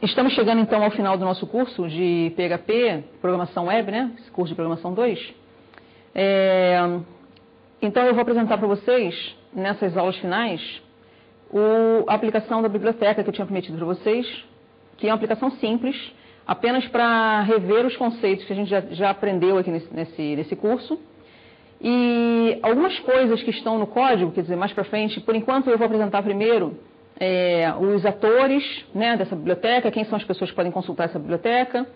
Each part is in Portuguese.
Estamos chegando então ao final do nosso curso de PHP, Programação Web, né? Esse curso de Programação 2. Então eu vou apresentar para vocês, nessas aulas finais, a aplicação da biblioteca que eu tinha prometido para vocês, que é uma aplicação simples, apenas para rever os conceitos que a gente já aprendeu aqui nesse curso. E algumas coisas que estão no código, quer dizer, mais para frente, por enquanto eu vou apresentar primeiro os atores, né, dessa biblioteca, quem são as pessoas que podem consultar essa biblioteca,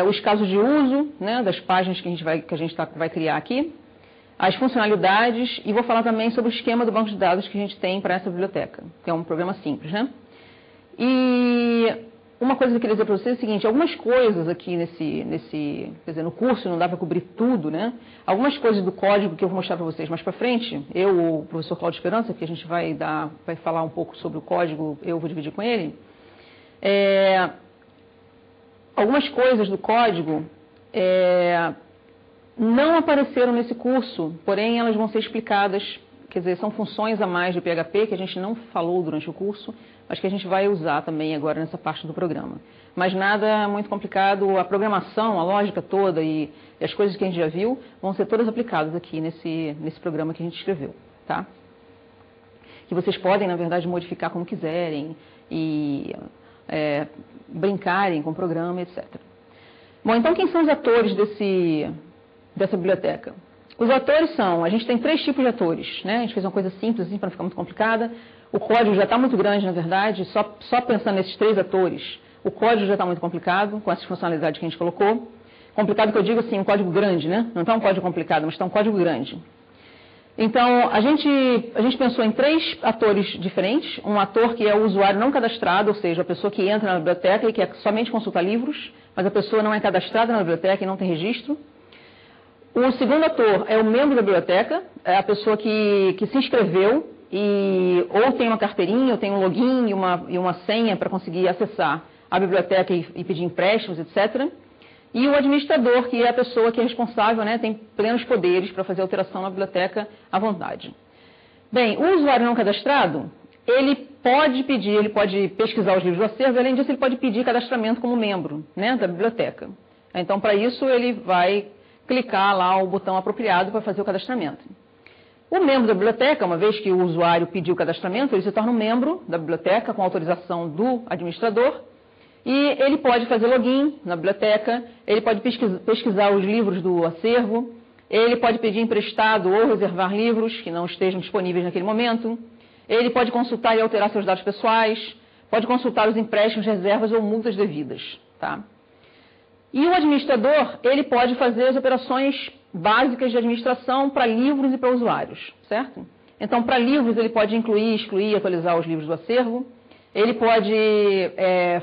os casos de uso, né, das páginas que a gente vai criar aqui, as funcionalidades, e vou falar também sobre o esquema do banco de dados que a gente tem para essa biblioteca, que é um programa simples, né? E uma coisa que eu queria dizer para vocês é o seguinte: algumas coisas aqui quer dizer, no curso não dá para cobrir tudo, né? Algumas coisas do código que eu vou mostrar para vocês mais para frente, eu ou o professor Cláudio Esperança, que a gente vai falar um pouco sobre o código, eu vou dividir com ele. Algumas coisas do código não apareceram nesse curso, porém elas vão ser explicadas, quer dizer, são funções a mais de PHP que a gente não falou durante o curso, mas que a gente vai usar também agora nessa parte do programa. Mas nada muito complicado, a programação, a lógica toda e as coisas que a gente já viu vão ser todas aplicadas aqui nesse programa que a gente escreveu, tá? Que vocês podem, na verdade, modificar como quiserem e brincarem com o programa, etc. Bom, então quem são os atores dessa biblioteca? Os atores são, a gente tem 3 tipos de atores, né? A gente fez uma coisa simples assim para não ficar muito complicada. O código já está muito grande, na verdade, só pensando nesses 3 atores, o código já está muito complicado, com essas funcionalidades que a gente colocou. Complicado que eu digo assim, um código grande, né? Não está um código complicado, mas está um código grande. Então, a gente pensou em 3 atores diferentes. Um ator que é o usuário não cadastrado, ou seja, a pessoa que entra na biblioteca e quer somente consultar livros, mas a pessoa não é cadastrada na biblioteca e não tem registro. O segundo ator é o membro da biblioteca, é a pessoa que se inscreveu e ou tem uma carteirinha, ou tem um login e uma senha para conseguir acessar a biblioteca e pedir empréstimos, etc. E o administrador, que é a pessoa que é responsável, né, tem plenos poderes para fazer alteração na biblioteca à vontade. Bem, o usuário não cadastrado, ele pode pesquisar os livros do acervo, além disso ele pode pedir cadastramento como membro, né, da biblioteca. Então, para isso, ele vai clicar lá o botão apropriado para fazer o cadastramento. O membro da biblioteca, uma vez que o usuário pediu o cadastramento, ele se torna um membro da biblioteca com autorização do administrador e ele pode fazer login na biblioteca, ele pode pesquisar os livros do acervo, ele pode pedir emprestado ou reservar livros que não estejam disponíveis naquele momento, ele pode consultar e alterar seus dados pessoais, pode consultar os empréstimos, reservas ou multas devidas, tá? E o administrador, ele pode fazer as operações básicas de administração para livros e para usuários, certo? Então, para livros, ele pode incluir, excluir, atualizar os livros do acervo. Ele pode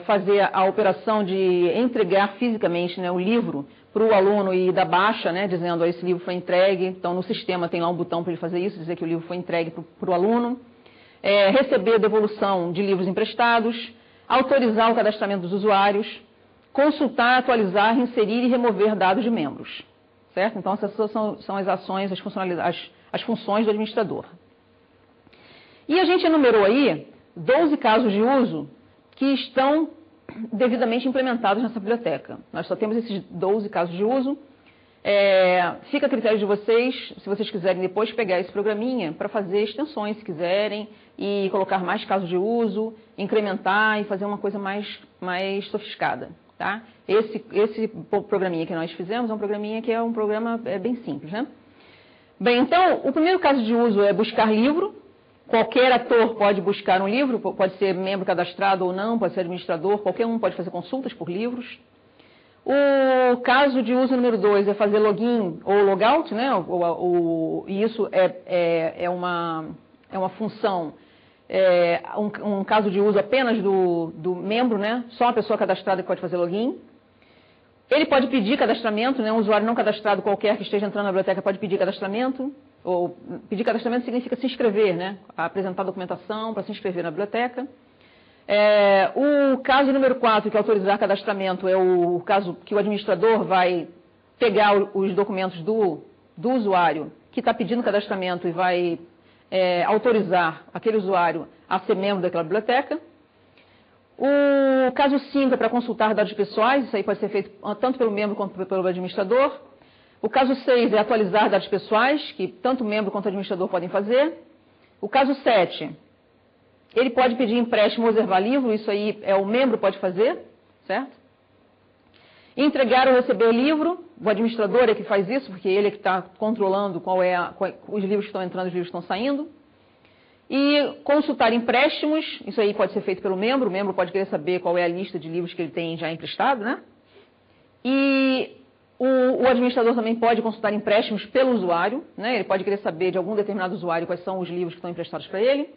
fazer a operação de entregar fisicamente, né, o livro para o aluno e dar baixa, né, dizendo esse livro foi entregue. Então, no sistema tem lá um botão para ele fazer isso, dizer que o livro foi entregue para o aluno. Receber a devolução de livros emprestados, autorizar o cadastramento dos usuários, consultar, atualizar, inserir e remover dados de membros, certo? Então, essas são as ações, as funcionalidades, as funções do administrador. E a gente enumerou aí 12 casos de uso que estão devidamente implementados nessa biblioteca. Nós só temos esses 12 casos de uso. Fica a critério de vocês, se vocês quiserem depois pegar esse programinha para fazer extensões, se quiserem, e colocar mais casos de uso, incrementar e fazer uma coisa mais sofiscada. Tá? Esse programinha que nós fizemos é um programinha que é um programa bem simples, né? Bem, então, o primeiro caso de uso é buscar livro. Qualquer ator pode buscar um livro, pode ser membro cadastrado ou não, pode ser administrador, qualquer um pode fazer consultas por livros. O caso de uso número 2 é fazer login ou logout, né? E isso é uma função, um caso de uso apenas do membro, né? Só a pessoa cadastrada que pode fazer login. Ele pode pedir cadastramento, né? Um usuário não cadastrado qualquer que esteja entrando na biblioteca pode pedir cadastramento. Ou pedir cadastramento significa se inscrever, né? Apresentar documentação para se inscrever na biblioteca. O caso número 4, que é autorizar cadastramento, é o caso que o administrador vai pegar os documentos do usuário que está pedindo cadastramento e vai autorizar aquele usuário a ser membro daquela biblioteca. O caso 5 é para consultar dados pessoais, isso aí pode ser feito tanto pelo membro quanto pelo administrador. O caso 6 é atualizar dados pessoais, que tanto o membro quanto o administrador podem fazer. O caso 7, ele pode pedir empréstimo ou reservar livro, isso aí o membro pode fazer, certo? Entregar ou receber livro, o administrador é que faz isso, porque ele é que está controlando os livros que estão entrando e os livros que estão saindo. E consultar empréstimos, isso aí pode ser feito pelo membro, o membro pode querer saber qual é a lista de livros que ele tem já emprestado, né? E o administrador também pode consultar empréstimos pelo usuário, né? Ele pode querer saber de algum determinado usuário quais são os livros que estão emprestados para ele.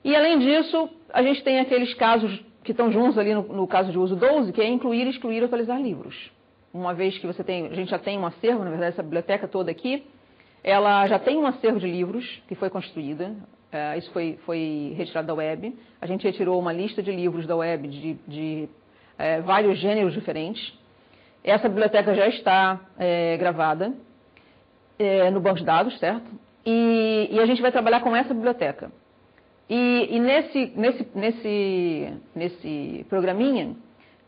E, além disso, a gente tem aqueles casos que estão juntos ali no caso de uso 12, que é incluir, excluir, atualizar livros. Uma vez que a gente já tem um acervo, na verdade, essa biblioteca toda aqui, ela já tem um acervo de livros que foi construída, isso foi retirado da web. A gente retirou uma lista de livros da web de vários gêneros diferentes. Essa biblioteca já está gravada no banco de dados, certo? E a gente vai trabalhar com essa biblioteca. E nesse programinha,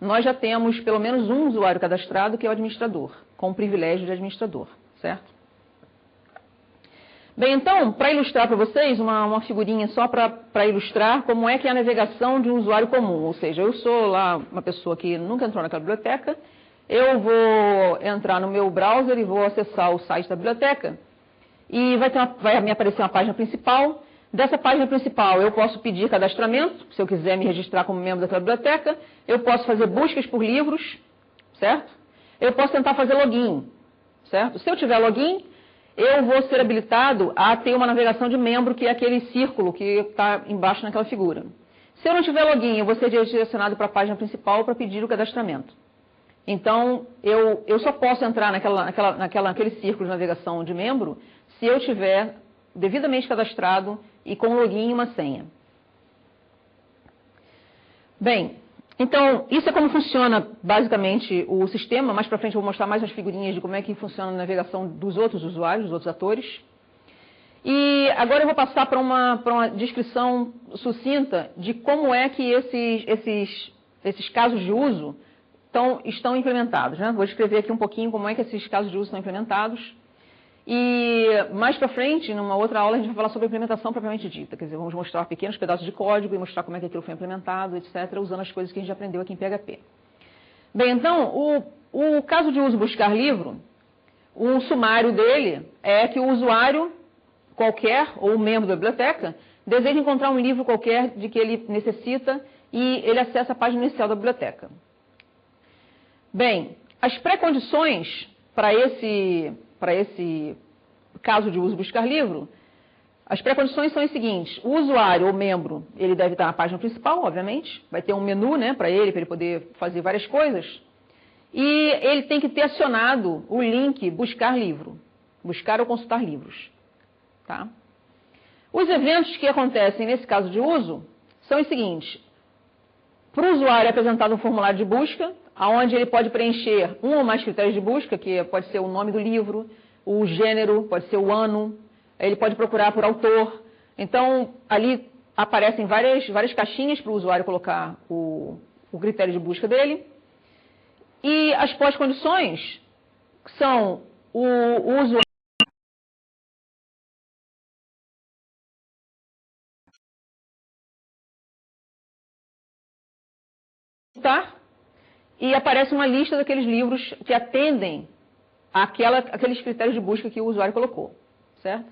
nós já temos pelo menos um usuário cadastrado, que é o administrador, com o privilégio de administrador, certo? Bem, então, para ilustrar para vocês, uma figurinha só para ilustrar como é que é a navegação de um usuário comum. Ou seja, eu sou lá uma pessoa que nunca entrou naquela biblioteca, eu vou entrar no meu browser e vou acessar o site da biblioteca e vai me aparecer uma página principal. Dessa página principal eu posso pedir cadastramento, se eu quiser me registrar como membro daquela biblioteca, eu posso fazer buscas por livros, certo? Eu posso tentar fazer login, certo? Se eu tiver login, eu vou ser habilitado a ter uma navegação de membro, que é aquele círculo que está embaixo naquela figura. Se eu não tiver login, eu vou ser direcionado para a página principal para pedir o cadastramento. Então, eu só posso entrar naquele círculo de navegação de membro se eu tiver devidamente cadastrado e com login e uma senha. Bem, então, isso é como funciona basicamente o sistema. Mais para frente eu vou mostrar mais as figurinhas de como é que funciona a navegação dos outros usuários, dos outros atores. E agora eu vou passar para uma descrição sucinta de como é que esses casos de uso estão implementados, né? Vou descrever aqui um pouquinho como é que esses casos de uso estão implementados. E mais para frente, numa outra aula, a gente vai falar sobre a implementação propriamente dita. Quer dizer, vamos mostrar pequenos pedaços de código e mostrar como é que aquilo foi implementado, etc., usando as coisas que a gente aprendeu aqui em PHP. Bem, então, o caso de uso buscar livro, o sumário dele é que o usuário qualquer, ou membro da biblioteca, deseja encontrar um livro qualquer de que ele necessita e ele acessa a página inicial da biblioteca. Bem, as pré-condições para esse caso de uso buscar livro, as pré-condições são as seguintes: o usuário ou membro, ele deve estar na página principal, obviamente, vai ter um menu, né, para ele poder fazer várias coisas, e ele tem que ter acionado o link buscar livro, buscar ou consultar livros. Tá? Os eventos que acontecem nesse caso de uso são os seguintes: para o usuário é apresentado um formulário de busca, onde ele pode preencher um ou mais critérios de busca, que pode ser o nome do livro, o gênero, pode ser o ano, ele pode procurar por autor. Então, ali aparecem várias caixinhas para o usuário colocar o critério de busca dele. E as pós-condições são o usuário e aparece uma lista daqueles livros que atendem aqueles critérios de busca que o usuário colocou, certo?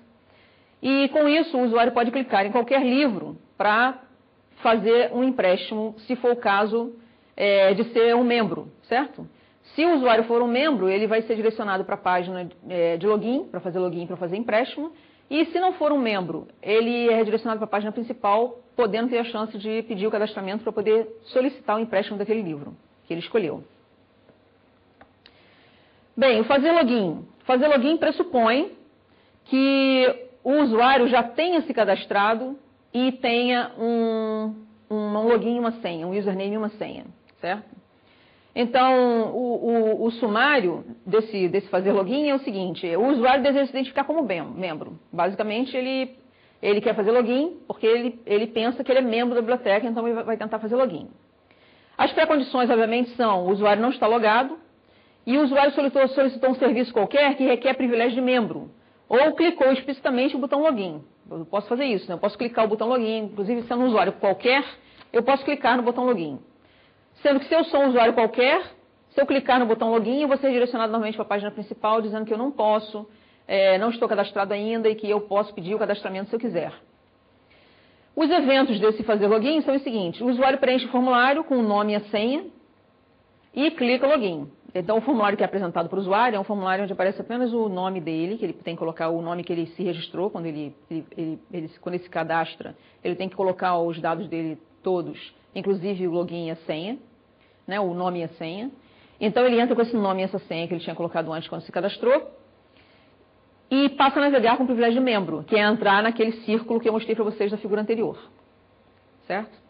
E com isso o usuário pode clicar em qualquer livro para fazer um empréstimo, se for o caso de ser um membro, certo? Se o usuário for um membro, ele vai ser direcionado para a página de login, para fazer empréstimo, e se não for um membro, ele é redirecionado para a página principal, podendo ter a chance de pedir o cadastramento para poder solicitar o empréstimo daquele livro que ele escolheu. Bem, o fazer login. Fazer login pressupõe que o usuário já tenha se cadastrado e tenha um login e uma senha, um username e uma senha, certo? Então, o sumário desse fazer login é o seguinte: o usuário deseja se identificar como membro. Basicamente, ele quer fazer login porque ele pensa que ele é membro da biblioteca, então ele vai tentar fazer login. As pré-condições, obviamente, são o usuário não está logado e o usuário solicitou um serviço qualquer que requer privilégio de membro ou clicou explicitamente o botão login. Eu posso fazer isso, né? Eu posso clicar o botão login, inclusive sendo um usuário qualquer, eu posso clicar no botão login. Sendo que se eu sou um usuário qualquer, se eu clicar no botão login, eu vou ser direcionado novamente para a página principal, dizendo que eu não posso, não estou cadastrado ainda e que eu posso pedir o cadastramento se eu quiser. Os eventos desse fazer login são os seguintes: o usuário preenche o formulário com o nome e a senha e clica login. Então, o formulário que é apresentado para o usuário é um formulário onde aparece apenas o nome dele, que ele tem que colocar o nome que ele se registrou quando quando ele se cadastra. Ele tem que colocar os dados dele todos, inclusive o login e a senha, né, o nome e a senha. Então, ele entra com esse nome e essa senha que ele tinha colocado antes quando se cadastrou e passa a navegar com o privilégio de membro, que é entrar naquele círculo que eu mostrei para vocês na figura anterior. Certo?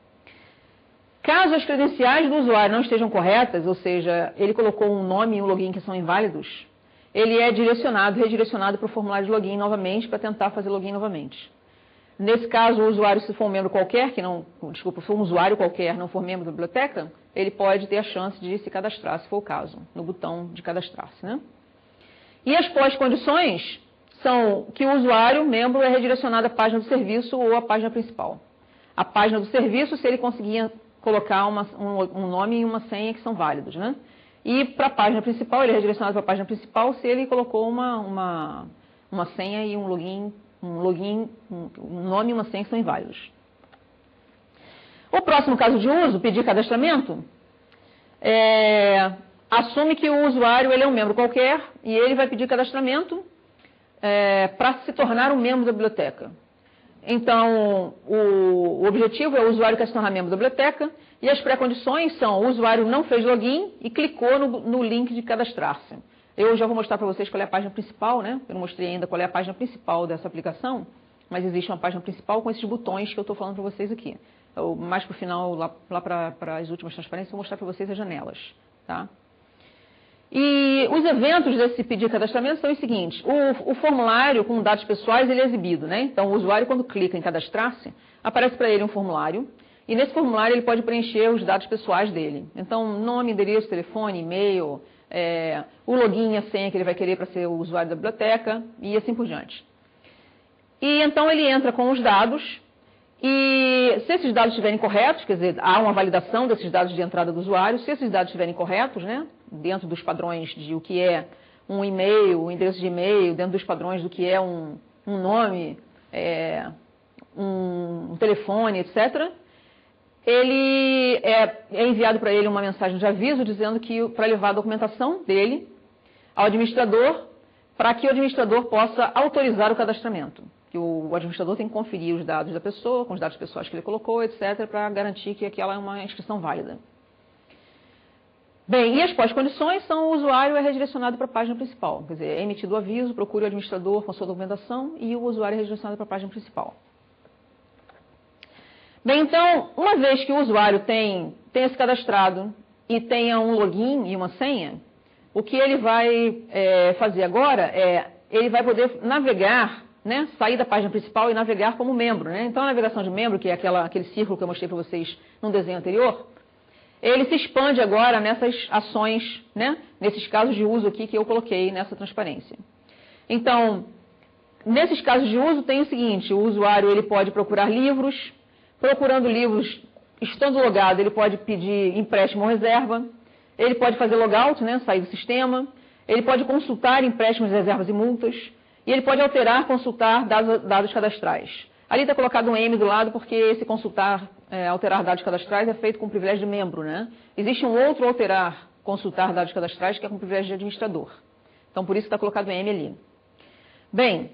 Caso as credenciais do usuário não estejam corretas, ou seja, ele colocou um nome e um login que são inválidos, ele é redirecionado para o formulário de login novamente para tentar fazer login novamente. Nesse caso, o usuário, se for um membro qualquer, se for um usuário qualquer, não for membro da biblioteca, ele pode ter a chance de se cadastrar, se for o caso, no botão de cadastrar-se, né? E as pós-condições são que o usuário, membro, é redirecionado à página do serviço ou à página principal. A página do serviço, se ele conseguir colocar um nome e uma senha que são válidos, né? E para a página principal, ele é redirecionado para a página principal se ele colocou uma senha e um nome e uma senha que são inválidos. O próximo caso de uso, pedir cadastramento, assume que o usuário ele é um membro qualquer e ele vai pedir cadastramento para se tornar um membro da biblioteca. Então, o objetivo é o usuário quer se tornar membro da biblioteca e as pré-condições são o usuário não fez login e clicou no link de cadastrar-se. Eu já vou mostrar para vocês qual é a página principal, né? Eu não mostrei ainda qual é a página principal dessa aplicação, mas existe uma página principal com esses botões que eu estou falando para vocês aqui. Mais para o final, lá para as últimas transparências, eu vou mostrar para vocês as janelas. Tá? E os eventos desse pedir cadastramento são os seguintes: o formulário com dados pessoais ele é exibido, né? Então, o usuário, quando clica em cadastrar-se, aparece para ele um formulário, e nesse formulário ele pode preencher os dados pessoais dele. Então, nome, endereço, telefone, e-mail, o login e a senha que ele vai querer para ser o usuário da biblioteca, e assim por diante. E então ele entra com os dados, e se esses dados estiverem corretos, quer dizer, há uma validação desses dados de entrada do usuário, se esses dados estiverem corretos, né, dentro dos padrões de o que é um e-mail, um endereço de e-mail, dentro dos padrões do que é um nome, um telefone, etc., ele é enviado para ele uma mensagem de aviso dizendo que para levar a documentação dele ao administrador, para que o administrador possa autorizar o cadastramento. Que o administrador tem que conferir os dados da pessoa, com os dados pessoais que ele colocou, etc., para garantir que aquela é uma inscrição válida. Bem, e as pós-condições são o usuário é redirecionado para a página principal. Quer dizer, é emitido o aviso, procure o administrador com a sua documentação e o usuário é redirecionado para a página principal. Bem, então, uma vez que o usuário tenha se cadastrado e tenha um login e uma senha, o que ele vai fazer agora ele vai poder navegar, né, sair da página principal e navegar como membro, né? Então, a navegação de membro, que é aquele círculo que eu mostrei para vocês no desenho anterior, ele se expande agora nessas ações, né, nesses casos de uso aqui que eu coloquei nessa transparência. Então, nesses casos de uso tem o seguinte: o usuário ele pode procurar livros, procurando livros, estando logado, ele pode pedir empréstimo ou reserva, ele pode fazer logout, né, sair do sistema, ele pode consultar empréstimos, reservas e multas, e ele pode alterar, consultar dados cadastrais. Ali está colocado um M do lado porque esse consultar, alterar dados cadastrais é feito com privilégio de membro, né? Existe um outro alterar, consultar dados cadastrais que é com privilégio de administrador. Então, por isso está colocado um M ali. Bem,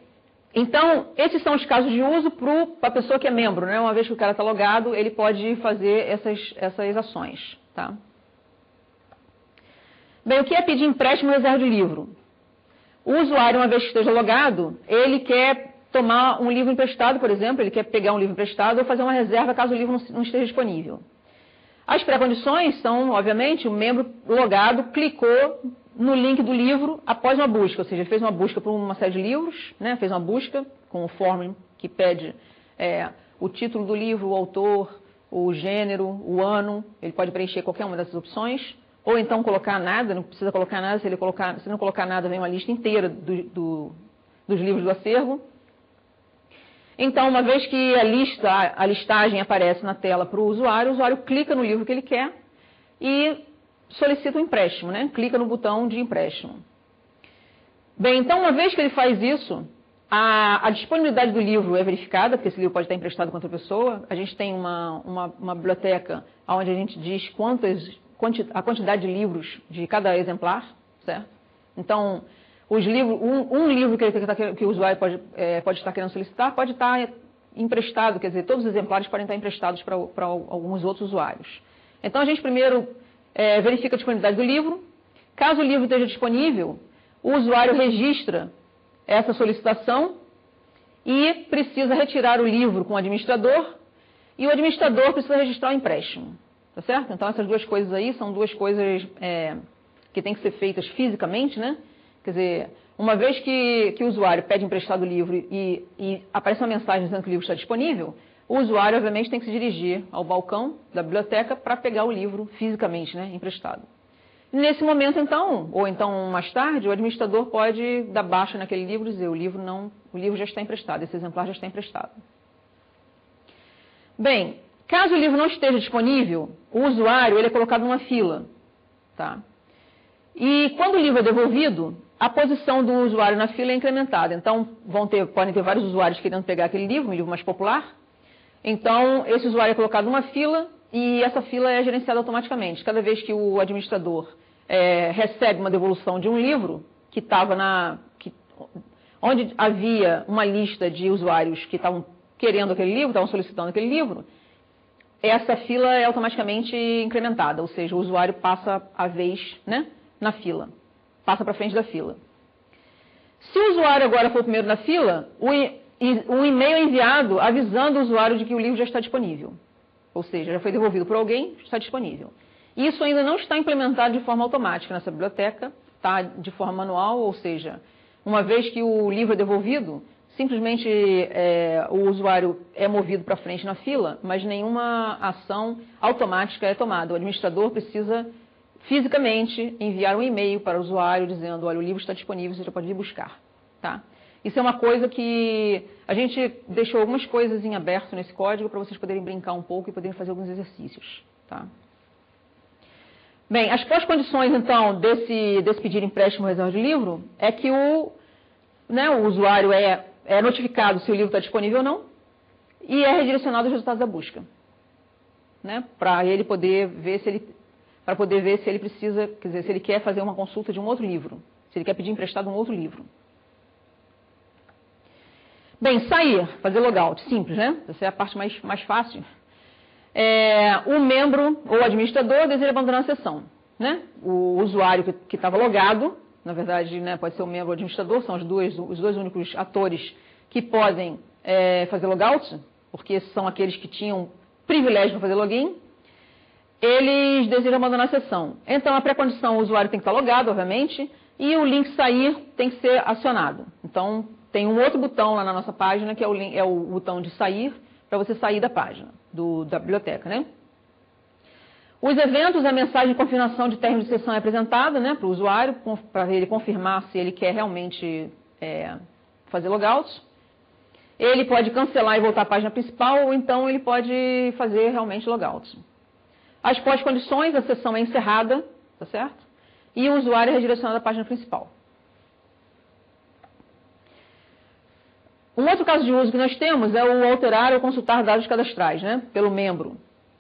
então, esses são os casos de uso para a pessoa que é membro, né? Uma vez que o cara está logado, ele pode fazer essas ações, tá? Bem, o que é pedir empréstimo ou reserva de livro? O usuário, uma vez que esteja logado, ele quer tomar um livro emprestado, por exemplo, ele quer pegar um livro emprestado ou fazer uma reserva caso o livro não esteja disponível. As pré-condições são, obviamente, o membro logado clicou no link do livro após uma busca, ou seja, ele fez uma busca por uma série de livros, né? Fez uma busca com o form que pede o título do livro, o autor, o gênero, o ano, ele pode preencher qualquer uma dessas opções, ou então colocar nada, não precisa colocar nada, se não colocar nada, vem uma lista inteira dos livros do acervo. Então, uma vez que a listagem aparece na tela para o usuário clica no livro que ele quer e solicita um empréstimo, né? Clica no botão de empréstimo. Bem, então, uma vez que ele faz isso, a disponibilidade do livro é verificada, porque esse livro pode estar emprestado com outra pessoa. A gente tem uma biblioteca onde a gente diz a quantidade de livros de cada exemplar, certo? Então, os livros, um livro que o usuário pode estar querendo solicitar pode estar emprestado, quer dizer, todos os exemplares podem estar emprestados para alguns outros usuários. Então, a gente primeiro verifica a disponibilidade do livro. Caso o livro esteja disponível, o usuário registra essa solicitação e precisa retirar o livro com o administrador e o administrador precisa registrar o empréstimo, tá certo? Então, essas duas coisas aí são duas coisas que têm que ser feitas fisicamente, né? Quer dizer, uma vez que o usuário pede emprestado o livro e aparece uma mensagem dizendo que o livro está disponível, o usuário, obviamente, tem que se dirigir ao balcão da biblioteca para pegar o livro fisicamente, né, emprestado. Nesse momento, então, ou então mais tarde, o administrador pode dar baixa naquele livro e dizer o livro já está emprestado, esse exemplar já está emprestado. Bem, caso o livro não esteja disponível, o usuário ele é colocado numa fila, tá? E quando o livro é devolvido, a posição do usuário na fila é incrementada. Então, podem ter vários usuários querendo pegar aquele livro, um livro mais popular. Então, esse usuário é colocado numa fila e essa fila é gerenciada automaticamente. Cada vez que o administrador recebe uma devolução de um livro que estava onde havia uma lista de usuários que estavam querendo aquele livro, estavam solicitando aquele livro, essa fila é automaticamente incrementada, ou seja, o usuário passa a vez, né, na fila, passa para frente da fila. Se o usuário agora for o primeiro na fila, um e-mail é enviado avisando o usuário de que o livro já está disponível. Ou seja, já foi devolvido por alguém, está disponível. Isso ainda não está implementado de forma automática nessa biblioteca, está de forma manual, ou seja, uma vez que o livro é devolvido, simplesmente o usuário é movido para frente na fila, mas nenhuma ação automática é tomada. O administrador precisa fisicamente enviar um e-mail para o usuário dizendo, olha, o livro está disponível, você já pode ir buscar. Tá? Isso é uma coisa que a gente deixou algumas coisas em aberto nesse código para vocês poderem brincar um pouco e poderem fazer alguns exercícios. Tá? Bem, as pós-condições, então, desse pedir empréstimo ou reserva de livro é que o usuário é notificado se o livro está disponível ou não e é redirecionado os resultados da busca. Né? Para ele poder ver se ele precisa, quer dizer, se ele quer fazer uma consulta de um outro livro, se ele quer pedir emprestado um outro livro. Bem, sair, fazer logout, simples, né? Essa é a parte mais fácil. O membro ou administrador deseja abandonar a sessão, né? O usuário que estava logado, na verdade, né, pode ser o membro ou o administrador, são os dois únicos atores que podem fazer logout, porque são aqueles que tinham privilégio para fazer login. Eles desejam abandonar a sessão. Então, a pré-condição, o usuário tem que estar logado, obviamente, e o link sair tem que ser acionado. Então, tem um outro botão lá na nossa página, que é o botão de sair, para você sair da página, da biblioteca, né? Os eventos, a mensagem de confirmação de término de sessão é apresentada, né, para o usuário, para ele confirmar se ele quer realmente fazer logout. Ele pode cancelar e voltar à página principal, ou então ele pode fazer realmente logout. As pós-condições, a sessão é encerrada, tá certo? E o usuário é redirecionado à página principal. Um outro caso de uso que nós temos é o alterar ou consultar dados cadastrais, né, pelo membro.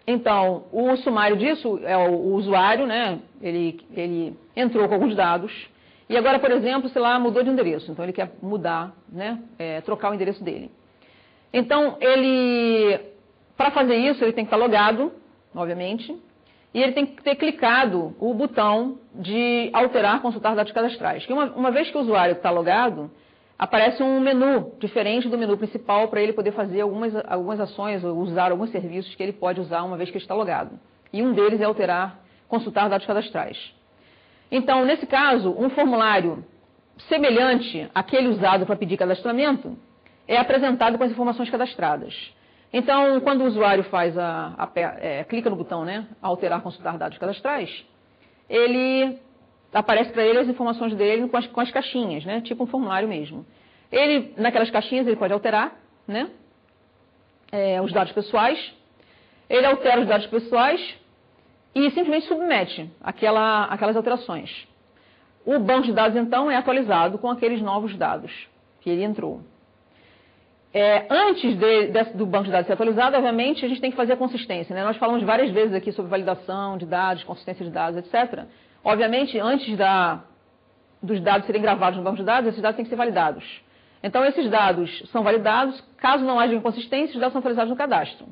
Então, o sumário disso é o usuário, né, ele entrou com alguns dados e agora, por exemplo, sei lá, mudou de endereço. Então, ele quer mudar, né, trocar o endereço dele. Então, para fazer isso, ele tem que estar logado, obviamente, e ele tem que ter clicado o botão de alterar, consultar dados cadastrais. Que uma vez que o usuário está logado, aparece um menu diferente do menu principal para ele poder fazer algumas ações ou usar alguns serviços que ele pode usar uma vez que ele está logado. E um deles é alterar, consultar dados cadastrais. Então, nesse caso, um formulário semelhante àquele usado para pedir cadastramento é apresentado com as informações cadastradas. Então, quando o usuário faz clica no botão, né, alterar, consultar dados cadastrais, aparece para ele as informações dele com as caixinhas, né, tipo um formulário mesmo. Naquelas caixinhas, ele pode alterar, né, os dados pessoais, ele altera os dados pessoais e simplesmente submete aquelas alterações. O banco de dados, então, é atualizado com aqueles novos dados que ele entrou. Antes do banco de dados ser atualizado, obviamente, a gente tem que fazer a consistência, né? Nós falamos várias vezes aqui sobre validação de dados, consistência de dados, etc. Obviamente, antes dos dados serem gravados no banco de dados, esses dados têm que ser validados. Então, esses dados são validados, caso não haja inconsistência, os dados são atualizados no cadastro.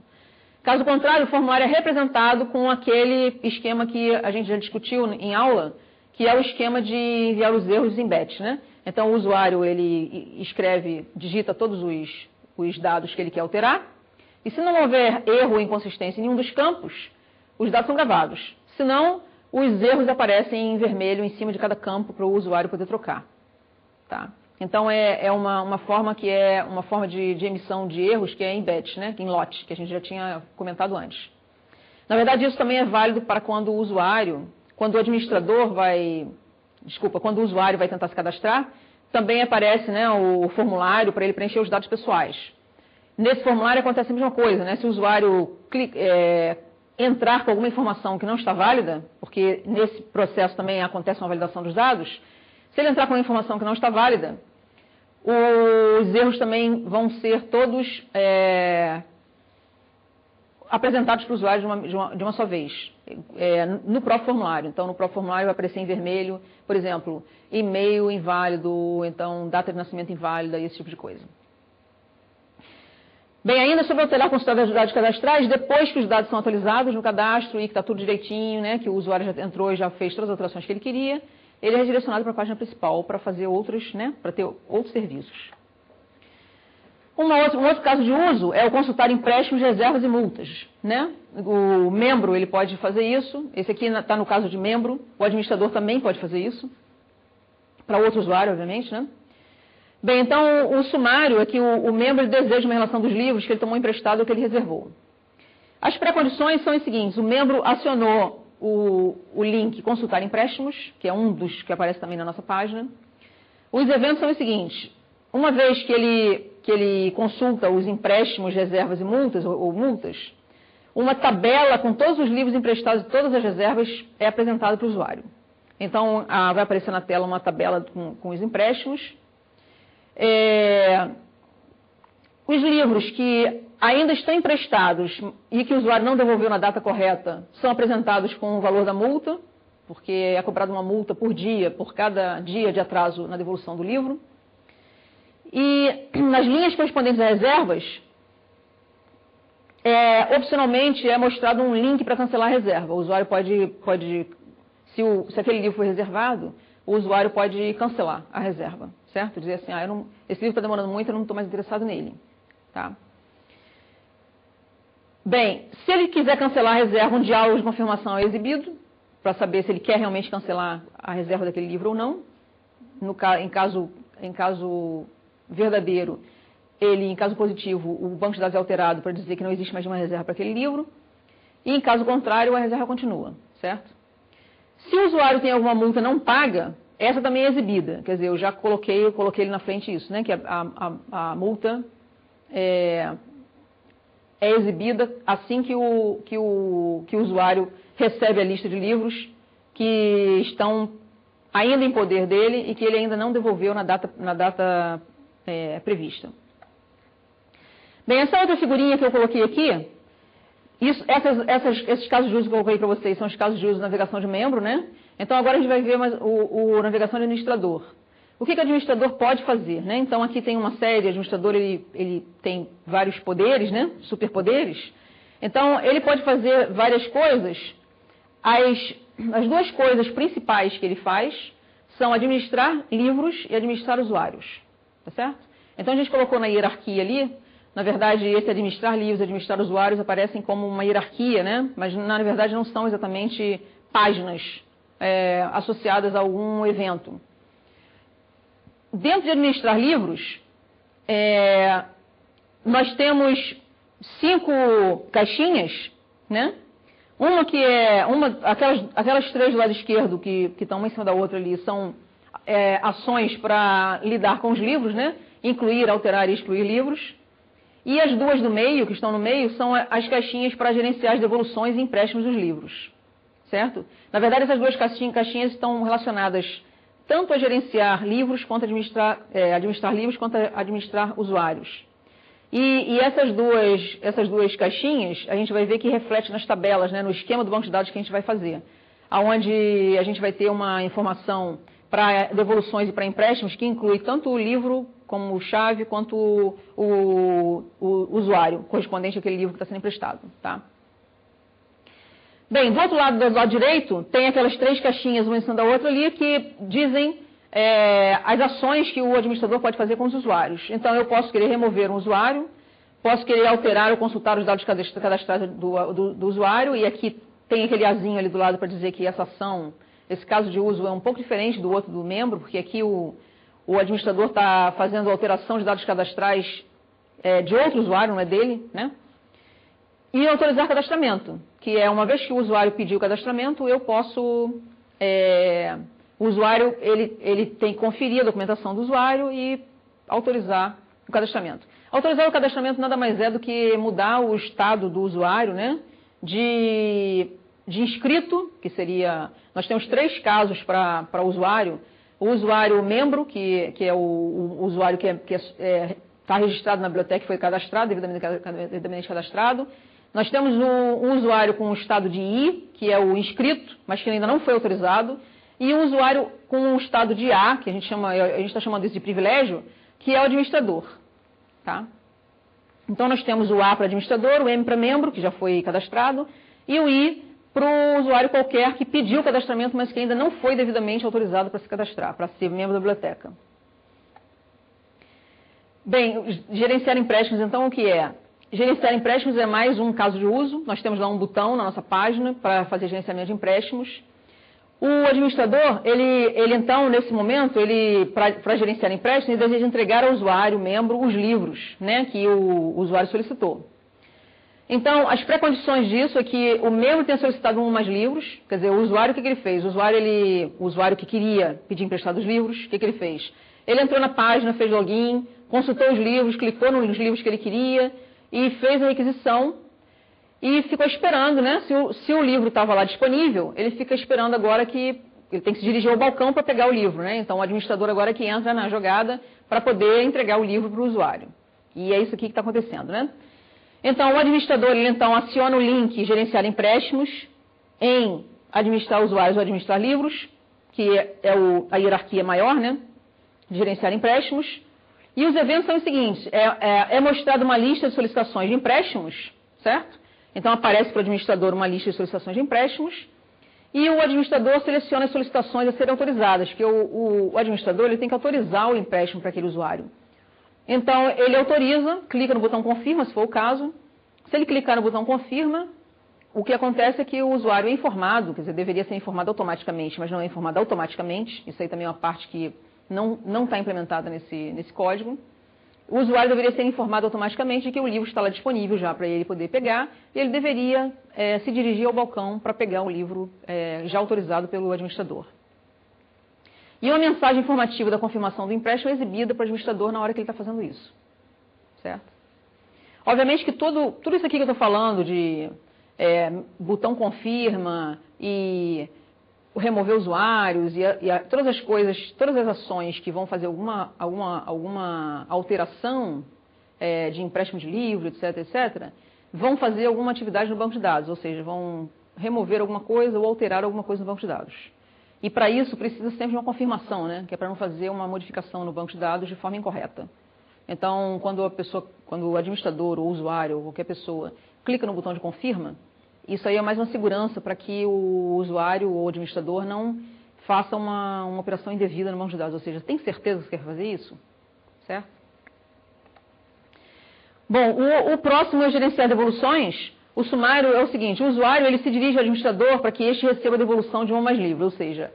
Caso contrário, o formulário é representado com aquele esquema que a gente já discutiu em aula, que é o esquema de enviar os erros em batch, né? Então, o usuário, ele digita todos os dados que ele quer alterar, e se não houver erro ou inconsistência em nenhum dos campos, os dados são gravados. Senão, os erros aparecem em vermelho em cima de cada campo para o usuário poder trocar. Tá? Então, é uma forma que é uma forma de emissão de erros que é em batch, né? Em lote, que a gente já tinha comentado antes. Na verdade, isso também é válido para quando o usuário, quando o administrador quando o usuário vai tentar se cadastrar, também aparece, né, o formulário para ele preencher os dados pessoais. Nesse formulário acontece a mesma coisa, né? Se o usuário entrar com alguma informação que não está válida, porque nesse processo também acontece uma validação dos dados, se ele entrar com uma informação que não está válida, os erros também vão ser todos apresentados para o usuário de uma só vez, no próprio formulário. Então, no próprio formulário vai aparecer em vermelho, por exemplo, e-mail inválido, então data de nascimento inválida, esse tipo de coisa. Bem, ainda sobre alterar consultar os dados cadastrais, depois que os dados são atualizados no cadastro e que está tudo direitinho, né, que o usuário já entrou e já fez todas as alterações que ele queria, ele é redirecionado para a página principal para fazer outros, né, para ter outros serviços. Um outro caso de uso é o consultar empréstimos, reservas e multas, né? O membro, ele pode fazer isso. Esse aqui está no caso de membro. O administrador também pode fazer isso. Para outro usuário, obviamente, né? Bem, então, o sumário é que o membro deseja uma relação dos livros que ele tomou emprestado ou que ele reservou. As pré-condições são as seguintes. O membro acionou o link consultar empréstimos, que é um dos que aparece também na nossa página. Os eventos são os seguintes. Uma vez que ele consulta os empréstimos, reservas e multas, ou multas, uma tabela com todos os livros emprestados e todas as reservas é apresentada para o usuário. Então, vai aparecer na tela uma tabela com os empréstimos. Os livros que ainda estão emprestados e que o usuário não devolveu na data correta são apresentados com o valor da multa, porque é cobrada uma multa por dia, por cada dia de atraso na devolução do livro. E nas linhas correspondentes às reservas, opcionalmente é mostrado um link para cancelar a reserva. O usuário se aquele livro foi reservado, o usuário pode cancelar a reserva, certo? Dizer assim, esse livro está demorando muito, eu não estou mais interessado nele. Tá? Bem, se ele quiser cancelar a reserva, um diálogo de confirmação é exibido, para saber se ele quer realmente cancelar a reserva daquele livro ou não. Em caso verdadeiro, em caso positivo, o banco de dados é alterado para dizer que não existe mais nenhuma reserva para aquele livro. E em caso contrário, a reserva continua, certo? Se o usuário tem alguma multa não paga, essa também é exibida. Quer dizer, eu coloquei ele na frente isso, né? Que a multa é exibida assim que o usuário recebe a lista de livros que estão ainda em poder dele e que ele ainda não devolveu na data prevista. Bem, essa outra figurinha que eu coloquei aqui, esses casos de uso que eu coloquei para vocês são os casos de uso de navegação de membro, né? Então agora a gente vai ver o navegação de administrador. O que o administrador pode fazer, né? Então aqui tem uma série, o administrador ele tem vários poderes, né? Superpoderes. Então ele pode fazer várias coisas. As duas coisas principais que ele faz são administrar livros e administrar usuários. Tá certo? Então a gente colocou na hierarquia ali, na verdade esse administrar livros e administrar usuários aparecem como uma hierarquia, né? Mas na verdade não são exatamente páginas associadas a algum evento. Dentro de administrar livros, nós temos 5 caixinhas, né? Uma que é, aquelas 3 do lado esquerdo que estão uma em cima da outra ali, são ações para lidar com os livros, né? Incluir, alterar e excluir livros. E as 2 do meio, que estão no meio, são as caixinhas para gerenciar as devoluções e empréstimos dos livros, certo? Na verdade, essas 2 caixinhas estão relacionadas tanto a gerenciar livros, quanto a administrar livros, quanto a administrar usuários. E essas duas caixinhas, a gente vai ver que reflete nas tabelas, né, no esquema do banco de dados que a gente vai fazer, onde a gente vai ter uma informação para devoluções e para empréstimos que inclui tanto o livro como chave, quanto o usuário correspondente àquele livro que está sendo emprestado. Tá? Bem, do outro lado, do lado direito, tem aquelas 3 caixinhas, uma em cima da outra ali, que dizem as ações que o administrador pode fazer com os usuários. Então, eu posso querer remover um usuário, posso querer alterar ou consultar os dados cadastrados do usuário, e aqui tem aquele azinho ali do lado para dizer que essa ação, esse caso de uso é um pouco diferente do outro do membro, porque aqui o administrador está fazendo alteração de dados cadastrais de outro usuário, não é dele, né? E autorizar cadastramento, que é uma vez que o usuário pediu o cadastramento, eu posso... o usuário ele tem que conferir a documentação do usuário e autorizar o cadastramento. Autorizar o cadastramento nada mais é do que mudar o estado do usuário, né? De inscrito, que seria... Nós temos 3 casos para o usuário. O usuário membro, que é o usuário que está registrado na biblioteca, que foi cadastrado, devidamente cadastrado. Nós temos um usuário com o estado de I, que é o inscrito, mas que ainda não foi autorizado. E um usuário com o estado de A, que a gente está chamando isso de privilégio, que é o administrador. Tá? Então, nós temos o A para administrador, o M para membro, que já foi cadastrado, e o I para o usuário qualquer que pediu o cadastramento, mas que ainda não foi devidamente autorizado para se cadastrar, para ser membro da biblioteca. Bem, gerenciar empréstimos, então, o que é? Gerenciar empréstimos é mais um caso de uso. Nós temos lá um botão na nossa página para fazer gerenciamento de empréstimos. O administrador, ele então, nesse momento, para gerenciar empréstimos, ele deseja entregar ao usuário, membro, os livros, né, que o usuário solicitou. Então, as pré-condições disso é que o membro tenha solicitado um ou mais livros, quer dizer, o usuário, o que ele fez? O usuário que queria pedir emprestado os livros, o que ele fez? Ele entrou na página, fez login, consultou os livros, clicou nos livros que ele queria e fez a requisição e ficou esperando, né? Se o livro estava lá disponível, ele fica esperando agora que ele tem que se dirigir ao balcão para pegar o livro, né? Então, o administrador agora que entra na jogada para poder entregar o livro para o usuário. E é isso aqui que está acontecendo, né? Então, o administrador, ele então aciona o link gerenciar empréstimos em administrar usuários ou administrar livros, que é a hierarquia maior, né? De gerenciar empréstimos. E os eventos são os seguintes, é mostrada uma lista de solicitações de empréstimos, certo? Então, aparece para o administrador uma lista de solicitações de empréstimos e o administrador seleciona as solicitações a serem autorizadas, porque o administrador ele tem que autorizar o empréstimo para aquele usuário. Então, ele autoriza, clica no botão confirma, se for o caso. Se ele clicar no botão confirma, o que acontece é que o usuário é informado, quer dizer, deveria ser informado automaticamente, mas não é informado automaticamente. Isso aí também é uma parte que não está implementada nesse código. O usuário deveria ser informado automaticamente de que o livro está lá disponível já para ele poder pegar, e ele deveria se dirigir ao balcão para pegar o livro já autorizado pelo administrador. E uma mensagem informativa da confirmação do empréstimo é exibida para o administrador na hora que ele está fazendo isso. Certo? Obviamente que tudo isso aqui que eu estou falando de botão confirma e remover usuários e todas as coisas, todas as ações que vão fazer alguma alteração de empréstimo de livro, etc., etc., vão fazer alguma atividade no banco de dados, ou seja, vão remover alguma coisa ou alterar alguma coisa no banco de dados. E para isso precisa sempre de uma confirmação, né? Que é para não fazer uma modificação no banco de dados de forma incorreta. Então, quando o administrador ou o usuário ou qualquer pessoa clica no botão de confirma, isso aí é mais uma segurança para que o usuário ou o administrador não faça uma operação indevida no banco de dados. Ou seja, tem certeza que você quer fazer isso? Certo? Bom, o próximo é gerenciar devoluções. O sumário é o seguinte, o usuário ele se dirige ao administrador para que este receba a devolução de um ou mais livros. Ou seja,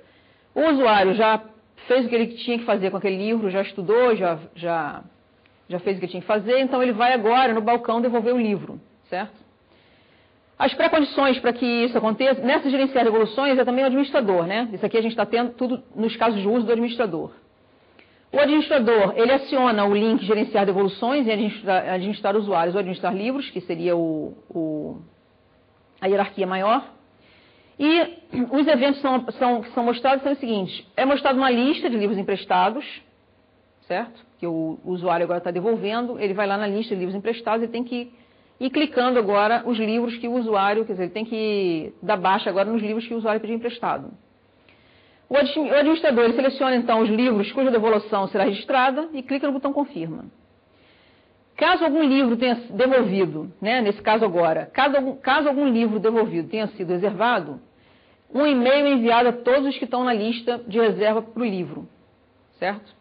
o usuário já fez o que ele tinha que fazer com aquele livro, já estudou, já já fez o que tinha que fazer, então ele vai agora no balcão devolver o livro, certo? As pré-condições para que isso aconteça, nessa gerenciar devoluções é também o administrador, né? Isso aqui a gente está tendo tudo nos casos de uso do administrador. O administrador, ele aciona o link gerenciar devoluções em administrar usuários ou administrar livros, que seria a hierarquia maior. E os eventos que são mostrados são os seguintes. É mostrada uma lista de livros emprestados, certo? Que o usuário agora está devolvendo, ele vai lá na lista de livros emprestados e tem que ir clicando agora os livros que o usuário, quer dizer, ele tem que dar baixa agora nos livros que o usuário pediu emprestado. O administrador ele seleciona então os livros cuja devolução será registrada e clica no botão confirma. Caso algum livro tenha devolvido, né, nesse caso agora, caso algum livro devolvido tenha sido reservado, um e-mail é enviado a todos os que estão na lista de reserva para o livro, certo?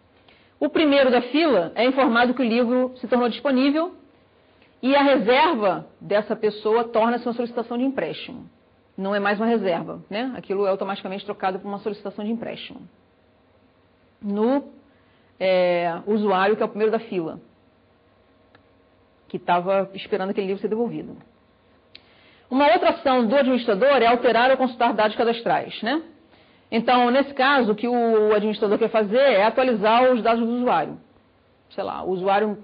O primeiro da fila é informado que o livro se tornou disponível e a reserva dessa pessoa torna-se uma solicitação de empréstimo. Não é mais uma reserva, né? Aquilo é automaticamente trocado por uma solicitação de empréstimo. No usuário, que é o primeiro da fila, que estava esperando aquele livro ser devolvido. Uma outra ação do administrador é alterar ou consultar dados cadastrais, né? Então, nesse caso, o que o administrador quer fazer é atualizar os dados do usuário. Sei lá, o usuário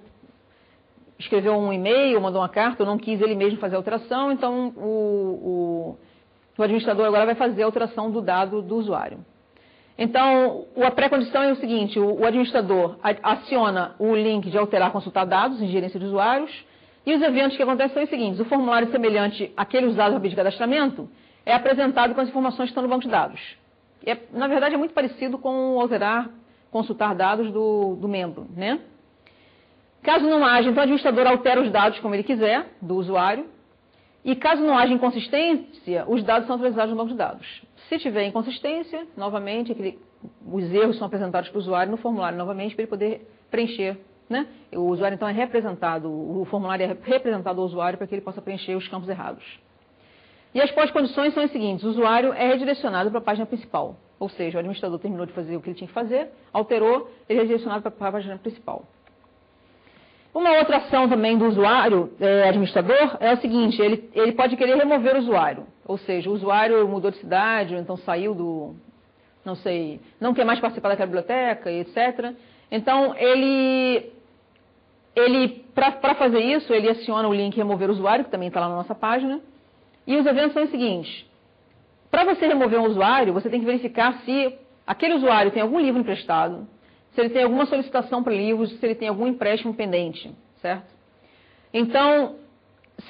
escreveu um e-mail, mandou uma carta, ou não quis ele mesmo fazer a alteração, então o administrador agora vai fazer a alteração do dado do usuário. Então, a pré-condição é o seguinte, o administrador aciona o link de alterar, consultar dados em gerência de usuários, e os eventos que acontecem são os seguintes, o formulário semelhante àquele usado no pedido de cadastramento é apresentado com as informações que estão no banco de dados. Na verdade, é muito parecido com o alterar, consultar dados do membro, né? Caso não haja, então o administrador altera os dados como ele quiser, do usuário, e caso não haja inconsistência, os dados são atualizados no banco de dados. Se tiver inconsistência, novamente, os erros são apresentados para o usuário no formulário novamente para ele poder preencher, né? O usuário então é representado, o formulário é representado ao usuário para que ele possa preencher os campos errados. E as pós-condições são as seguintes, o usuário é redirecionado para a página principal, ou seja, o administrador terminou de fazer o que ele tinha que fazer, alterou, ele é redirecionado para a página principal. Uma outra ação também do usuário administrador é o seguinte, ele pode querer remover o usuário, ou seja, o usuário mudou de cidade, ou então saiu não sei, não quer mais participar daquela biblioteca, etc. Então, para fazer isso, ele aciona o link remover usuário, que também está lá na nossa página, e os eventos são os seguintes, para você remover um usuário, você tem que verificar se aquele usuário tem algum livro emprestado, se ele tem alguma solicitação para livros, se ele tem algum empréstimo pendente, certo? Então,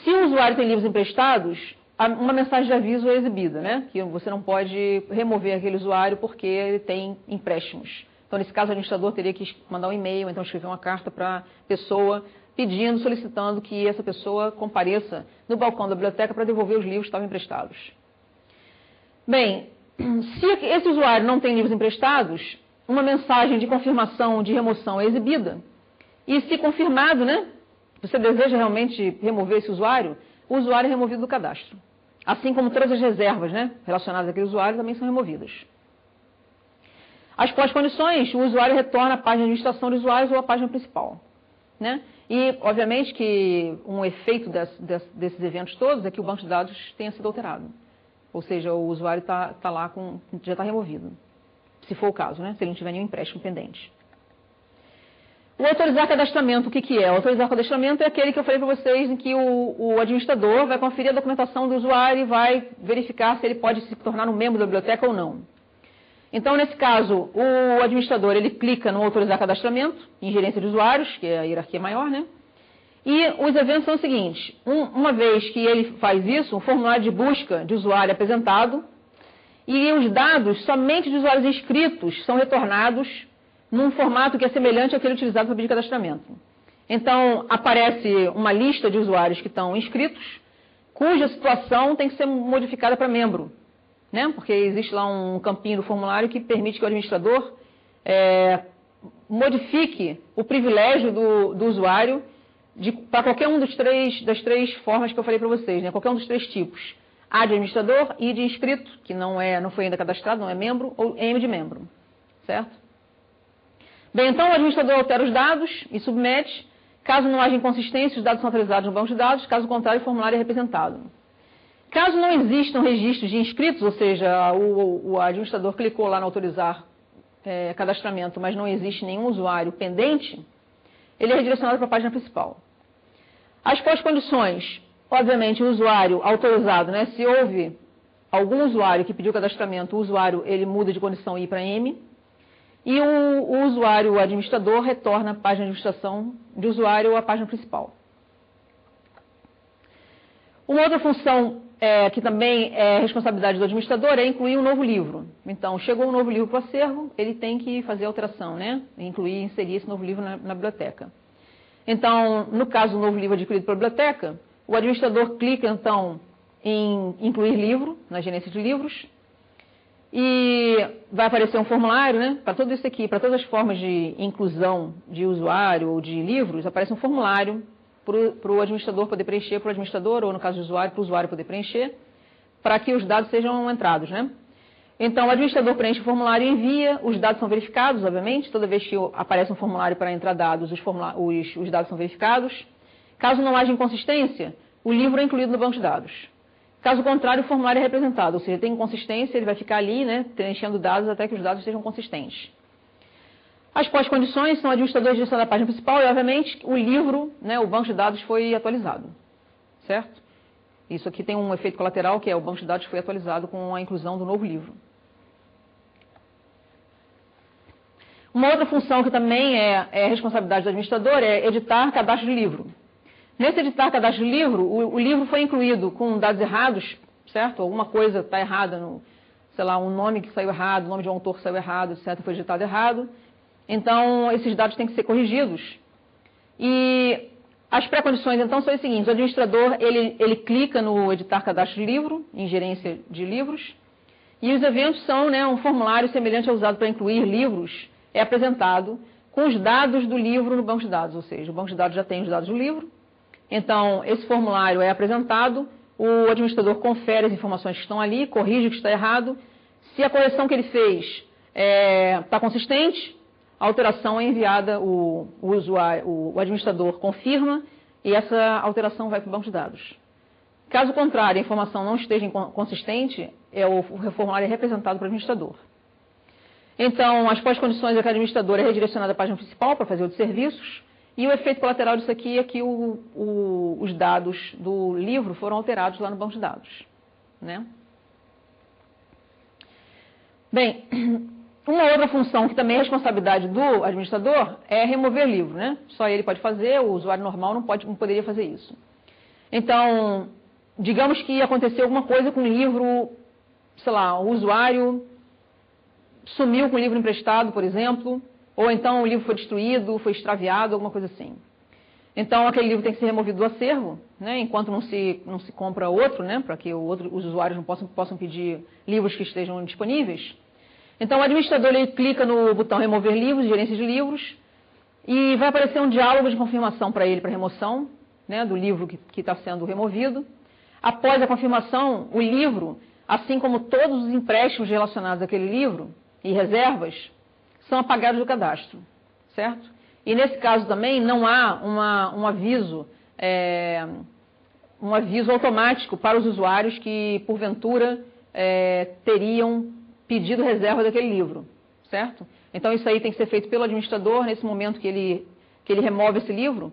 se o usuário tem livros emprestados, uma mensagem de aviso é exibida, né? Que você não pode remover aquele usuário porque ele tem empréstimos. Então, nesse caso, o administrador teria que mandar um e-mail, então escrever uma carta para a pessoa pedindo, solicitando que essa pessoa compareça no balcão da biblioteca para devolver os livros que estavam emprestados. Bem, se esse usuário não tem livros emprestados, uma mensagem de confirmação de remoção é exibida, e se confirmado, né, você deseja realmente remover esse usuário, o usuário é removido do cadastro. Assim como todas as reservas, né, relacionadas àquele usuário também são removidas. As pós-condições, o usuário retorna à página de administração de usuários ou à página principal, né? E, obviamente, que um efeito desses eventos todos é que o banco de dados tenha sido alterado. Ou seja, o usuário está lá, já está removido. Se for o caso, né? Se ele não tiver nenhum empréstimo pendente. O autorizar cadastramento, o que é? O autorizar cadastramento é aquele que eu falei para vocês, em que o administrador vai conferir a documentação do usuário e vai verificar se ele pode se tornar um membro da biblioteca ou não. Então, nesse caso, o administrador ele clica no autorizar cadastramento, em gerência de usuários, que é a hierarquia maior, né? E os eventos são os seguintes, uma vez que ele faz isso, um formulário de busca de usuário é apresentado, e os dados somente de usuários inscritos são retornados num formato que é semelhante àquele utilizado para pedir cadastramento. Então, aparece uma lista de usuários que estão inscritos, cuja situação tem que ser modificada para membro, né? Porque existe lá um campinho do formulário que permite que o administrador modifique o privilégio do usuário para qualquer um das três formas que eu falei para vocês, né? Qualquer um dos três tipos. A de administrador, I de inscrito, que não foi ainda cadastrado, não é membro, ou M de membro, certo? Bem, então o administrador altera os dados e submete, Caso não haja inconsistência, os dados são atualizados no banco de dados, caso contrário, o formulário é representado. Caso não existam registros de inscritos, ou seja, o administrador clicou lá no autorizar cadastramento, mas não existe nenhum usuário pendente, ele é redirecionado para a página principal. As pós-condições, obviamente, o usuário autorizado, né? Se houve algum usuário que pediu cadastramento, o usuário ele muda de condição I para M, e o usuário, o administrador, retorna a página de administração de usuário ou a página principal. Uma outra função que também é responsabilidade do administrador é incluir um novo livro. Então, chegou um novo livro para o acervo, ele tem que fazer a alteração, né? Incluir, inserir esse novo livro na biblioteca. Então, no caso do novo livro adquirido pela biblioteca, o administrador clica, então, em incluir livro, na gerência de livros, e vai aparecer um formulário, né? Para tudo isso aqui, para todas as formas de inclusão de usuário ou de livros, aparece um formulário para o administrador poder preencher, para o administrador, ou no caso do usuário, para o usuário poder preencher, para que os dados sejam entrados, né? Então, o administrador preenche o formulário e envia, os dados são verificados, obviamente, toda vez que aparece um formulário para entrar dados, os dados são verificados. Caso não haja inconsistência, o livro é incluído no banco de dados. Caso contrário, o formulário é representado, ou seja, tem inconsistência, ele vai ficar ali, né, preenchendo dados até que os dados sejam consistentes. As pós-condições são o administrador direcionado à página principal e, obviamente, o livro, né, o banco de dados foi atualizado, certo? Isso aqui tem um efeito colateral, que é o banco de dados foi atualizado com a inclusão do novo livro. Uma outra função que também é responsabilidade do administrador é editar cadastro de livro. Nesse editar cadastro de livro, o livro foi incluído com dados errados, certo? Alguma coisa está errada, sei lá, um nome que saiu errado, o nome de um autor que saiu errado, etc., foi digitado errado. Então, esses dados têm que ser corrigidos. E as pré-condições, então, são as seguintes. O administrador, ele clica no editar cadastro de livro, em gerência de livros, e os eventos são, né, um formulário semelhante ao usado para incluir livros, é apresentado com os dados do livro no banco de dados, ou seja, o banco de dados já tem os dados do livro. Então, esse formulário é apresentado, o administrador confere as informações que estão ali, corrige o que está errado. Se a correção que ele fez está consistente, a alteração é enviada, o administrador confirma e essa alteração vai para o banco de dados. Caso contrário, a informação não esteja consistente, o formulário é representado para o administrador. Então, as pós-condições é que o administrador é redirecionado à página principal para fazer o de serviços, e o efeito colateral disso aqui é que os dados do livro foram alterados lá no banco de dados, né? Bem, uma outra função que também é responsabilidade do administrador é remover livro, né? Só ele pode fazer, o usuário normal não poderia fazer isso. Então, digamos que aconteceu alguma coisa com o livro, sei lá, o usuário sumiu com o livro emprestado, por exemplo, ou então o livro foi destruído, foi extraviado, alguma coisa assim. Então, aquele livro tem que ser removido do acervo, né, enquanto não se compra outro, né, para que os usuários não possam pedir livros que estejam disponíveis. Então, o administrador ele clica no botão remover livros, gerência de livros, e vai aparecer um diálogo de confirmação para ele, para remoção, né, do livro que está sendo removido. Após a confirmação, o livro, assim como todos os empréstimos relacionados àquele livro e reservas, são apagados do cadastro, certo? E nesse caso também não há um aviso automático para os usuários que, porventura, teriam pedido reserva daquele livro, certo? Então isso aí tem que ser feito pelo administrador nesse momento que ele remove esse livro.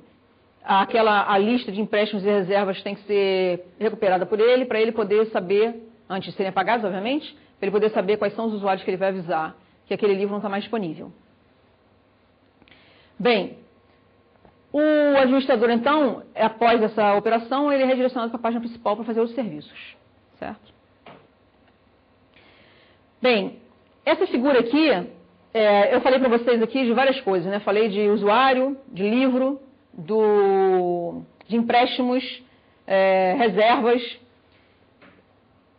A lista de empréstimos e reservas tem que ser recuperada por ele, para ele poder saber, antes de serem apagados, obviamente, para ele poder saber quais são os usuários que ele vai avisar que aquele livro não está mais disponível. Bem, o administrador, então, após essa operação, ele é redirecionado para a página principal para fazer os serviços, certo? Bem, essa figura aqui, eu falei para vocês aqui de várias coisas, né? Falei de usuário, de livro, de empréstimos, reservas.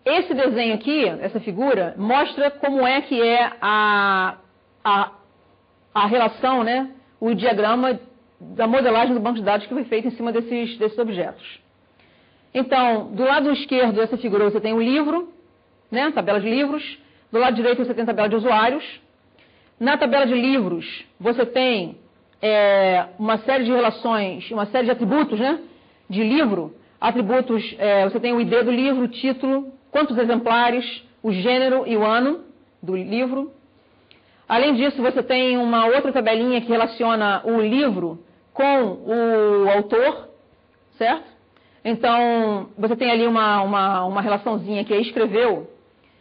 Esse desenho aqui, essa figura, mostra como é que é a relação, né? O diagrama da modelagem do banco de dados que foi feito em cima desses objetos. Então, do lado esquerdo dessa figura você tem o livro, né? Tabela de livros. Do lado direito você tem a tabela de usuários. Na tabela de livros você tem uma série de relações, uma série de atributos, né, de livro. Atributos, você tem o ID do livro, o título, quantos exemplares, o gênero e o ano do livro. Além disso, você tem uma outra tabelinha que relaciona o livro com o autor, certo? Então, você tem ali uma relaçãozinha que é escreveu,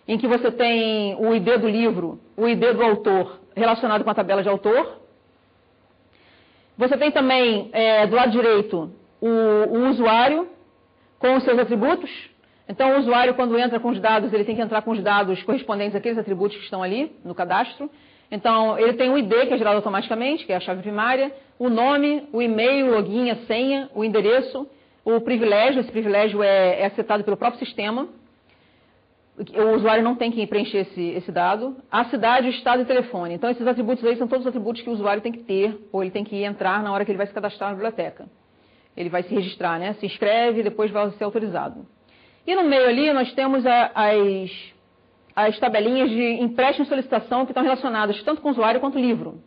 em que você tem o ID do livro, o ID do autor relacionado com a tabela de autor. Você tem também, do lado direito, o usuário com os seus atributos. Então, o usuário, quando entra com os dados, ele tem que entrar com os dados correspondentes àqueles atributos que estão ali no cadastro. Então, ele tem o ID, que é gerado automaticamente, que é a chave primária, o nome, o e-mail, o login, a senha, o endereço, o privilégio. Esse privilégio é setado pelo próprio sistema. O usuário não tem que preencher esse dado. A cidade, o estado e o telefone. Então, esses atributos aí são todos os atributos que o usuário tem que ter, ou ele tem que entrar na hora que ele vai se cadastrar na biblioteca. Ele vai se registrar, né? Se inscreve e depois vai ser autorizado. E no meio ali nós temos as tabelinhas de empréstimo e solicitação que estão relacionadas tanto com o usuário quanto o livro,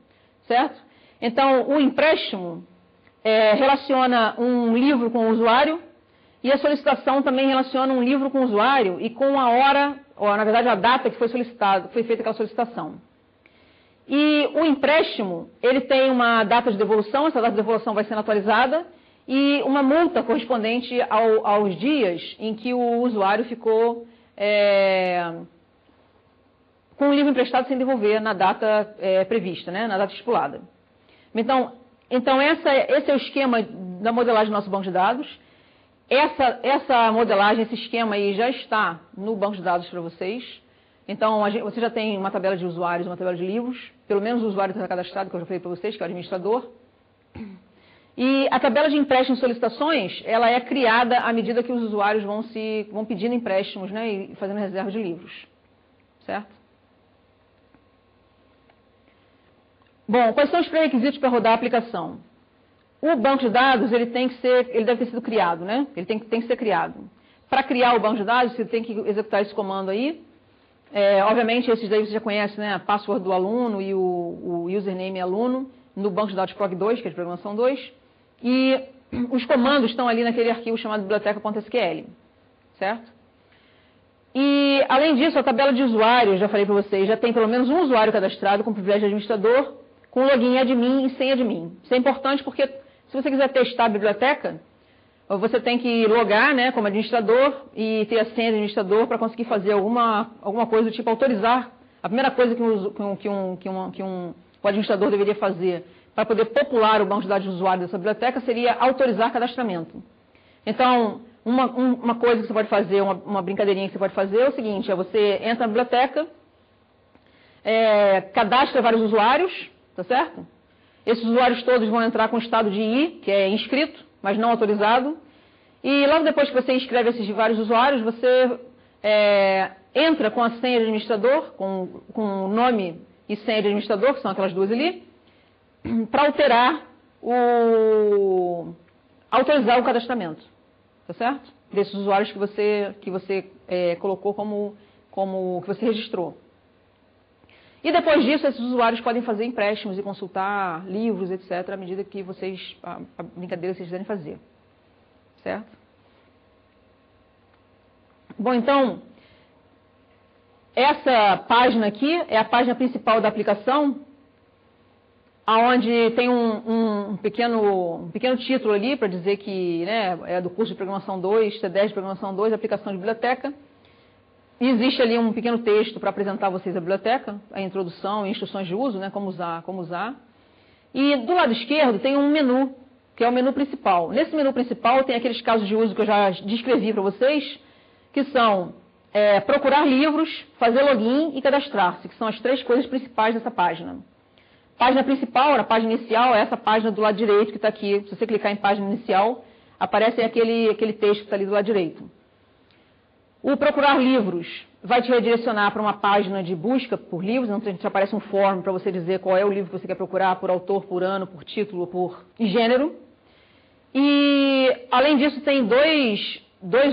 certo? Então, o empréstimo relaciona um livro com o usuário e a solicitação também relaciona um livro com o usuário e com a hora, ou na verdade a data que foi feita aquela solicitação. E o empréstimo, ele tem uma data de devolução, essa data de devolução vai sendo atualizada, e uma multa correspondente aos dias em que o usuário ficou com o livro emprestado sem devolver na data prevista, né, na data estipulada. Então esse é o esquema da modelagem do nosso banco de dados. Essa modelagem, esse esquema aí já está no banco de dados para vocês. Então, você já tem uma tabela de usuários, uma tabela de livros, pelo menos o usuário está cadastrado, que eu já falei para vocês, que é o administrador. E a tabela de empréstimos e solicitações, ela é criada à medida que os usuários vão pedindo empréstimos, né, e fazendo reserva de livros, certo? Bom, quais são os pré-requisitos para rodar a aplicação? O banco de dados, ele deve ter sido criado, né? Ele tem que ser criado. Para criar o banco de dados, você tem que executar esse comando aí. Obviamente, esses daí você já conhece, né? A password do aluno e o username aluno no banco de dados prog2, que é de programação 2. E os comandos estão ali naquele arquivo chamado biblioteca.sql, certo? E, além disso, a tabela de usuários, já falei para vocês, já tem pelo menos um usuário cadastrado com privilégio de administrador, com login admin e senha admin. Isso é importante porque, se você quiser testar a biblioteca, você tem que logar, né, como administrador e ter a senha de administrador para conseguir fazer alguma coisa do tipo autorizar. A primeira coisa que o administrador deveria fazer para poder popular o banco de dados de usuário dessa biblioteca seria autorizar cadastramento. Então, uma coisa que você pode fazer, uma brincadeirinha que você pode fazer é o seguinte, você entra na biblioteca, cadastra vários usuários, tá certo? Esses usuários todos vão entrar com o estado de I, que é inscrito, mas não autorizado. E logo depois que você inscreve esses vários usuários, você entra com a senha de administrador, com o nome e senha de administrador, que são aquelas duas ali, para autorizar o cadastramento, tá certo? Desses usuários que você colocou que você registrou. E depois disso, esses usuários podem fazer empréstimos e consultar livros, etc., à medida que a brincadeira que vocês quiserem fazer, certo? Bom, então, essa página aqui é a página principal da aplicação, onde tem um pequeno título ali para dizer que, né, é do curso de Programação 2, C10 de Programação 2, aplicação de biblioteca. E existe ali um pequeno texto para apresentar a vocês a biblioteca, a introdução e instruções de uso, né, como usar. E do lado esquerdo tem um menu, que é o menu principal. Nesse menu principal tem aqueles casos de uso que eu já descrevi para vocês, que são procurar livros, fazer login e cadastrar-se, que são as três coisas principais dessa página. Página principal, a página inicial, é essa página do lado direito que está aqui. Se você clicar em página inicial, aparece aquele texto que está ali do lado direito. O procurar livros vai te redirecionar para uma página de busca por livros, onde te aparece um form para você dizer qual é o livro que você quer procurar, por autor, por ano, por título, por gênero. E, além disso, tem dois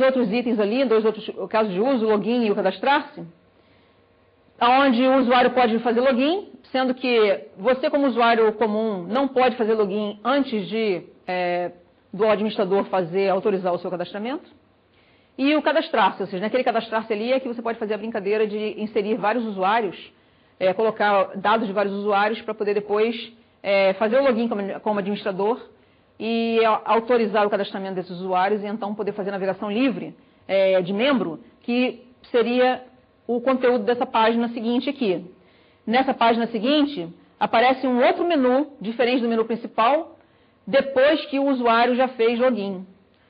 outros itens ali, dois outros casos de uso, o login e o cadastrar-se, onde o usuário pode fazer login, sendo que você, como usuário comum, não pode fazer login antes do administrador autorizar o seu cadastramento. E o cadastrar-se, ou seja, naquele cadastrar-se ali é que você pode fazer a brincadeira de inserir vários usuários, colocar dados de vários usuários para poder depois fazer o login como administrador e autorizar o cadastramento desses usuários e então poder fazer navegação livre de membro, que seria o conteúdo dessa página seguinte aqui. Nessa página seguinte, aparece um outro menu, diferente do menu principal, depois que o usuário já fez login.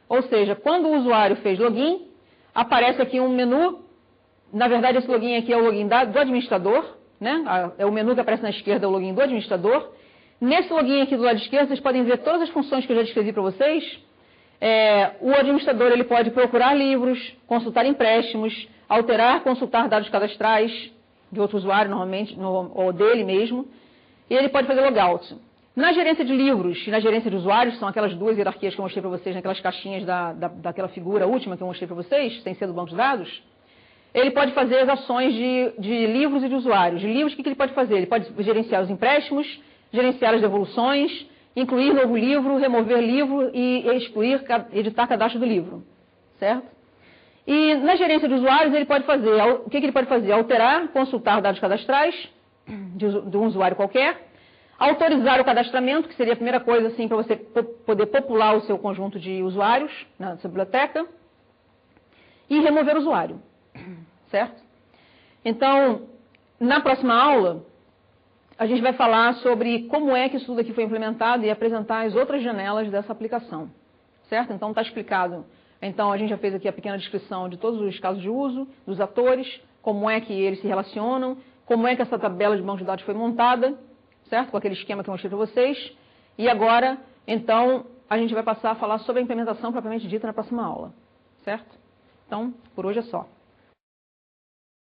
Ou seja, quando o usuário fez login, aparece aqui um menu, na verdade esse login aqui é o login do administrador, né? É o menu que aparece na esquerda, é o login do administrador. Nesse login aqui do lado esquerdo, vocês podem ver todas as funções que eu já descrevi para vocês. O administrador ele pode procurar livros, consultar empréstimos, alterar, consultar dados cadastrais de outro usuário, normalmente, ou dele mesmo, e ele pode fazer logout. Na gerência de livros e na gerência de usuários, são aquelas duas hierarquias que eu mostrei para vocês, naquelas caixinhas daquela figura última que eu mostrei para vocês, sem ser do banco de dados, ele pode fazer as ações de livros e de usuários. De livros, o que ele pode fazer? Ele pode gerenciar os empréstimos, gerenciar as devoluções, incluir novo livro, remover livro e excluir, editar cadastro do livro, certo? E na gerência de usuários, ele pode fazer, o que ele pode fazer? Alterar, consultar dados cadastrais de um usuário qualquer, autorizar o cadastramento, que seria a primeira coisa assim, para você poder popular o seu conjunto de usuários na sua biblioteca, e remover o usuário, certo? Então, na próxima aula, a gente vai falar sobre como é que isso tudo aqui foi implementado e apresentar as outras janelas dessa aplicação, certo? Então, está explicado. Então, a gente já fez aqui a pequena descrição de todos os casos de uso, dos atores, como é que eles se relacionam, como é que essa tabela de banco de dados foi montada, certo? Com aquele esquema que eu mostrei para vocês. E agora, então, a gente vai passar a falar sobre a implementação propriamente dita na próxima aula, certo? Então, por hoje é só.